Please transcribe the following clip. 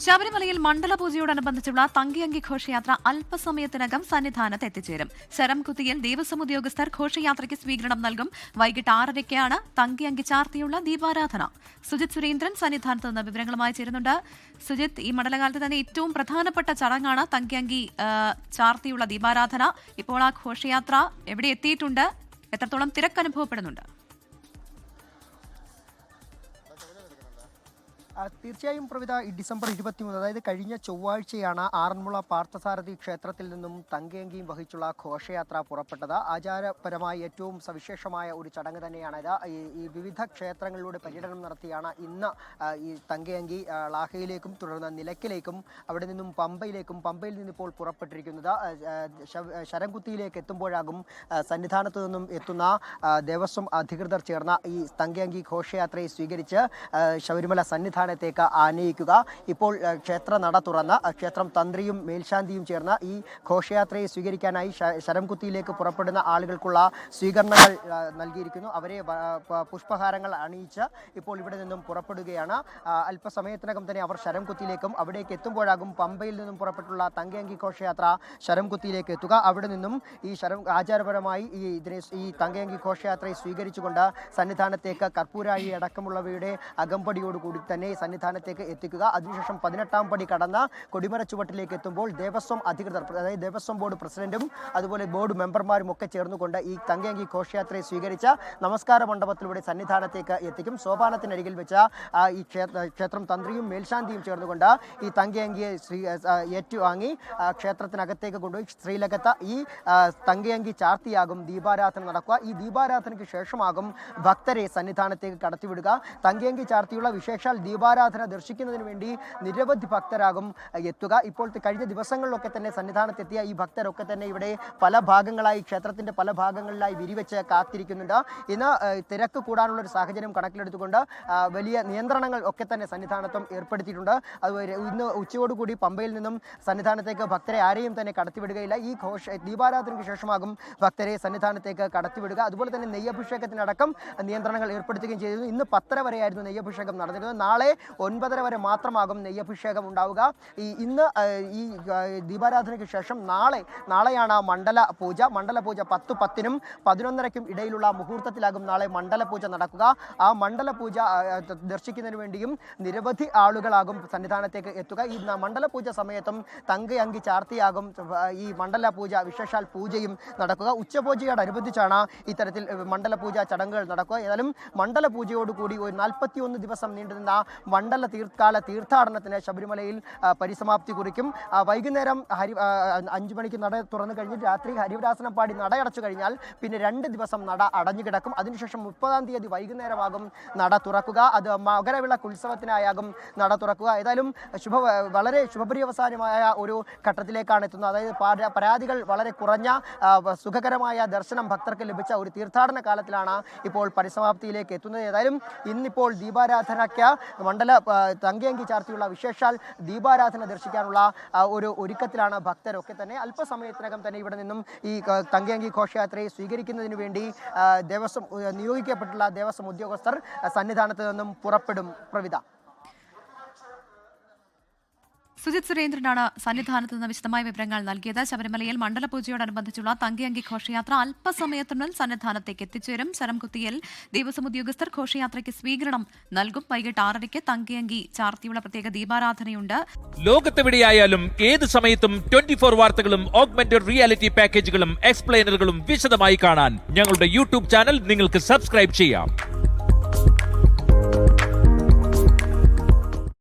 ശബരിമലയിൽ മണ്ഡലപൂജയോടനുബന്ധിച്ചുള്ള തങ്കിയങ്കി ഘോഷയാത്ര അല്പസമയത്തിനകം സന്നിധാനത്ത് എത്തിച്ചേരും. ശരംകുത്തിയിൽ ദേവസ്വം ഉദ്യോഗസ്ഥർ ഘോഷയാത്രയ്ക്ക് സ്വീകരണം നൽകും. വൈകിട്ട് 6:30-ക്കാണ് തങ്കിയങ്കി ചാർത്തിയുള്ള ദീപാരാധന. സുജിത് സുരേന്ദ്രൻ സന്നിധാനത്ത് നിന്ന് വിവരങ്ങളുമായി ചേരുന്നുണ്ട്. സുജിത്, ഈ മണ്ഡലകാലത്ത് തന്നെ ഏറ്റവും പ്രധാനപ്പെട്ട ചടങ്ങാണ് തങ്കിയങ്കി ചാർത്തിയുള്ള ദീപാരാധന. ഇപ്പോൾ ആ ഘോഷയാത്ര എവിടെ എത്തിയിട്ടുണ്ട്? എത്രത്തോളം തിരക്ക് അനുഭവപ്പെടുന്നുണ്ട്? തീർച്ചയായും പ്രവിധ ഡിസംബർ 23, അതായത് കഴിഞ്ഞ ചൊവ്വാഴ്ചയാണ് ആറന്മുള പാർത്ഥസാരഥി ക്ഷേത്രത്തിൽ നിന്നും തങ്കയങ്കിയും വഹിച്ചുള്ള ഘോഷയാത്ര പുറപ്പെട്ടത്. ആചാരപരമായി ഏറ്റവും സവിശേഷമായ ഒരു ചടങ്ങ് തന്നെയാണിത്. ഈ വിവിധ ക്ഷേത്രങ്ങളിലൂടെ പര്യടനം നടത്തിയാണ് ഇന്ന് ഈ തങ്കയങ്കി ലാഹയിലേക്കും തുടർന്ന് നിലയ്ക്കലേക്കും അവിടെ നിന്നും പമ്പയിലേക്കും പമ്പയിൽ നിന്നിപ്പോൾ പുറപ്പെട്ടിരിക്കുന്നത്. ശരംകുത്തിയിലേക്ക് എത്തുമ്പോഴാകും സന്നിധാനത്ത് നിന്നും എത്തുന്ന ദേവസ്വം അധികൃതർ ചേർന്ന ഈ തങ്കയങ്കി ഘോഷയാത്രയെ സ്വീകരിച്ച് ശബരിമല സന്നിധാനത്തേക്ക് ആനയിക്കുക. ഇപ്പോൾ ക്ഷേത്ര നട തുറന്ന ക്ഷേത്രം തന്ത്രിയും മേൽശാന്തിയും ചേർന്ന് ഈ ഘോഷയാത്രയെ സ്വീകരിക്കാനായി ശരംകുത്തിയിലേക്ക് പുറപ്പെടുന്ന ആളുകൾക്കുള്ള സ്വീകരണങ്ങൾ നൽകിയിരിക്കുന്നു. അവരെ പുഷ്പഹാരങ്ങൾ അണിയിച്ച് ഇപ്പോൾ ഇവിടെ നിന്നും പുറപ്പെടുകയാണ്. അല്പസമയത്തിനകം തന്നെ അവർ ശരംകുത്തിയിലേക്കും അവിടേക്ക് എത്തുമ്പോഴാകും പമ്പയിൽ നിന്നും പുറപ്പെട്ടുള്ള തങ്കയങ്കി ഘോഷയാത്ര ശരംകുത്തിയിലേക്ക് എത്തുക. അവിടെ നിന്നും ഈ ആചാരപരമായി ഈ തങ്കയങ്കി ഘോഷയാത്രയെ സ്വീകരിച്ചുകൊണ്ട് സന്നിധാനത്തേക്ക് കർപ്പൂരാഴി അടക്കമുള്ളവയുടെ അകമ്പടിയോടുകൂടി തന്നെ സന്നിധാനത്തേക്ക് എത്തിക്കുക. അതിനുശേഷം 18-ാം പടി കടന്ന് കൊടിമര ചുവട്ടിലേക്ക് എത്തുമ്പോൾ ദേവസ്വം അധികൃതർ, അതായത് ദേവസ്വം ബോർഡ് പ്രസിഡന്റും അതുപോലെ ബോർഡ് മെമ്പർമാരും ഒക്കെ ചേർന്നുകൊണ്ട് ഈ തങ്കയങ്കി ഘോഷയാത്രയെ സ്വീകരിച്ച നമസ്കാര മണ്ഡപത്തിലൂടെ സന്നിധാനത്തേക്ക് എത്തിക്കും. സോപാനത്തിനരികിൽ വെച്ച ഈ ക്ഷേത്രം തന്ത്രിയും മേൽശാന്തിയും ചേർന്നുകൊണ്ട് ഈ തങ്കയങ്കിയെ ഏറ്റുവാങ്ങി ക്ഷേത്രത്തിനകത്തേക്ക് കൊണ്ടുപോയി ശ്രീലകത്ത് ഈ തങ്കയങ്കി ചാർത്തിയാകും ദീപാരാധന നടക്കുക. ഈ ദീപാരാധനയ്ക്ക് ശേഷമാകും ഭക്തരെ സന്നിധാനത്തേക്ക് കടത്തിവിടുക. തങ്കയങ്കി ചാർത്തിയുള്ള വിശേഷാൽ ദീപാരാധന ദർശിക്കുന്നതിന് വേണ്ടി നിരവധി ഭക്തരാകും എത്തുക. ഇപ്പോഴത്തെ കഴിഞ്ഞ ദിവസങ്ങളിലൊക്കെ തന്നെ സന്നിധാനത്തെത്തിയ ഈ ഭക്തരൊക്കെ തന്നെ ഇവിടെ പല ഭാഗങ്ങളായി ക്ഷേത്രത്തിന്റെ പല ഭാഗങ്ങളിലായി വിരിവെച്ച് കാത്തിരിക്കുന്നുണ്ട്. ഇന്ന് തിരക്ക് കൂടാനുള്ള ഒരു സാഹചര്യം കണക്കിലെടുത്തുകൊണ്ട് വലിയ നിയന്ത്രണങ്ങൾ ഒക്കെ തന്നെ സന്നിധാനത്തും ഏർപ്പെടുത്തിയിട്ടുണ്ട്. അതുപോലെ ഇന്ന് ഉച്ചയോടുകൂടി പമ്പയിൽ നിന്നും സന്നിധാനത്തേക്ക് ഭക്തരെ ആരെയും തന്നെ കടത്തിവിടുകയില്ല. ഈ ദീപാരാധനയ്ക്ക് ശേഷമാകും ഭക്തരെ സന്നിധാനത്തേക്ക് കടത്തിവിടുക. അതുപോലെ തന്നെ നെയ്യഭിഷേകത്തിനടക്കം നിയന്ത്രണങ്ങൾ ഏർപ്പെടുത്തുകയും ചെയ്തിരുന്നു. ഇന്ന് 10:30 വരെയായിരുന്നു നെയ്യഭിഷേകം നടന്നിരുന്നത്. നാളെ 9:30 വരെ മാത്രമാകും നെയ്യഭിഷേകം ഉണ്ടാവുക. ഇന്ന് ഈ ദീപാരാധനയ്ക്ക് ശേഷം നാളെയാണ് മണ്ഡല പൂജ 10:10-നും 11:30-ക്കും ഇടയിലുള്ള മുഹൂർത്തത്തിലാകും നാളെ മണ്ഡല പൂജ നടക്കുക. ആ മണ്ഡല പൂജ ദർശിക്കുന്നതിന് വേണ്ടിയും നിരവധി ആളുകളാകും സന്നിധാനത്തേക്ക് എത്തുക. ഈ മണ്ഡല പൂജ സമയത്തും തങ്കയങ്കി ചാർത്തിയാകും ഈ മണ്ഡല പൂജ വിശേഷാൽ പൂജയും നടക്കുക. ഉച്ചപൂജയോടനുബന്ധിച്ചാണ് ഇത്തരത്തിൽ മണ്ഡല പൂജ ചടങ്ങുകൾ നടക്കുക. ഏതായാലും മണ്ഡല പൂജയോടുകൂടി ഒരു 41 ദിവസം നീണ്ടുനിന്ന മണ്ഡല തീർത്ഥാടനത്തിന് ശബരിമലയിൽ പരിസമാപ്തി കുറിക്കും. വൈകുന്നേരം 5 മണിക്ക് നട തുറന്നു കഴിഞ്ഞ് രാത്രി ഹരിവരാസനം പാടി നട അടച്ചു കഴിഞ്ഞാൽ പിന്നെ 2 ദിവസം നട അടഞ്ഞു കിടക്കും. അതിനുശേഷം 30-ാം തീയതി വൈകുന്നേരമാകും നട തുറക്കുക. അത് മകരവിളക്ക് ഉത്സവത്തിനായാകും നട തുറക്കുക. ഏതായാലും വളരെ ശുഭപര്യവസാനമായ ഒരു ഘട്ടത്തിലേക്കാണ് എത്തുന്നത്. അതായത് പരാതികൾ വളരെ കുറഞ്ഞ സുഖകരമായ ദർശനം ഭക്തർക്ക് ലഭിച്ച ഒരു തീർത്ഥാടന കാലത്തിലാണ് ഇപ്പോൾ പരിസമാപ്തിയിലേക്ക് എത്തുന്നത്. ഏതായാലും ഇന്നിപ്പോൾ ദീപാരാധനയ്ക്ക് മണ്ഡല തങ്കയങ്കി ചാർത്തിയുള്ള വിശേഷാൽ ദീപാരാധന ദർശിക്കാനുള്ള ഒരു ഒരുക്കത്തിലാണ് ഭക്തരൊക്കെ തന്നെ. അല്പസമയത്തിനകം തന്നെ ഇവിടെ നിന്നും ഈ തങ്കയങ്കി ഘോഷയാത്രയെ സ്വീകരിക്കുന്നതിന് വേണ്ടി നിയോഗിക്കപ്പെട്ടുള്ള ദേവസ്വം ഉദ്യോഗസ്ഥർ സന്നിധാനത്ത് നിന്നും പുറപ്പെടും. പ്രവിധ. സുജിത് സുരേന്ദ്രനാണ് സന്നിധാനത്ത് നിന്ന് വിശദമായ വിവരങ്ങൾ നൽകിയത്. ശബരിമലയിൽ മണ്ഡലപൂജയോടനുബന്ധിച്ചുള്ള തങ്കയങ്കി ഘോഷയാത്ര അല്പസമയത്തിനുള്ളിൽ സന്നിധാനത്തേക്ക് എത്തിച്ചേരും. ശരംകുത്തിയിൽ ദേവസ്വം ഉദ്യോഗസ്ഥർ ഘോഷയാത്രയ്ക്ക് സ്വീകരണം നൽകും. വൈകിട്ട് 6:30-ക്ക് തങ്കയങ്കി ചാർത്തിയുള്ള പ്രത്യേക ദീപാരാധനയുണ്ട്. ലോകത്തെവിടെയായാലും ഏത് സമയത്തും 24 വാർത്തകളും ഓഗ്മെന്റഡ് റിയാലിറ്റി പാക്കേജുകളും എക്സ്പ്ലെയിനറുകളും വിശദമായി കാണാൻ ഞങ്ങളുടെ യൂട്യൂബ് ചാനൽ നിങ്ങൾക്ക് സബ്സ്ക്രൈബ് ചെയ്യാം.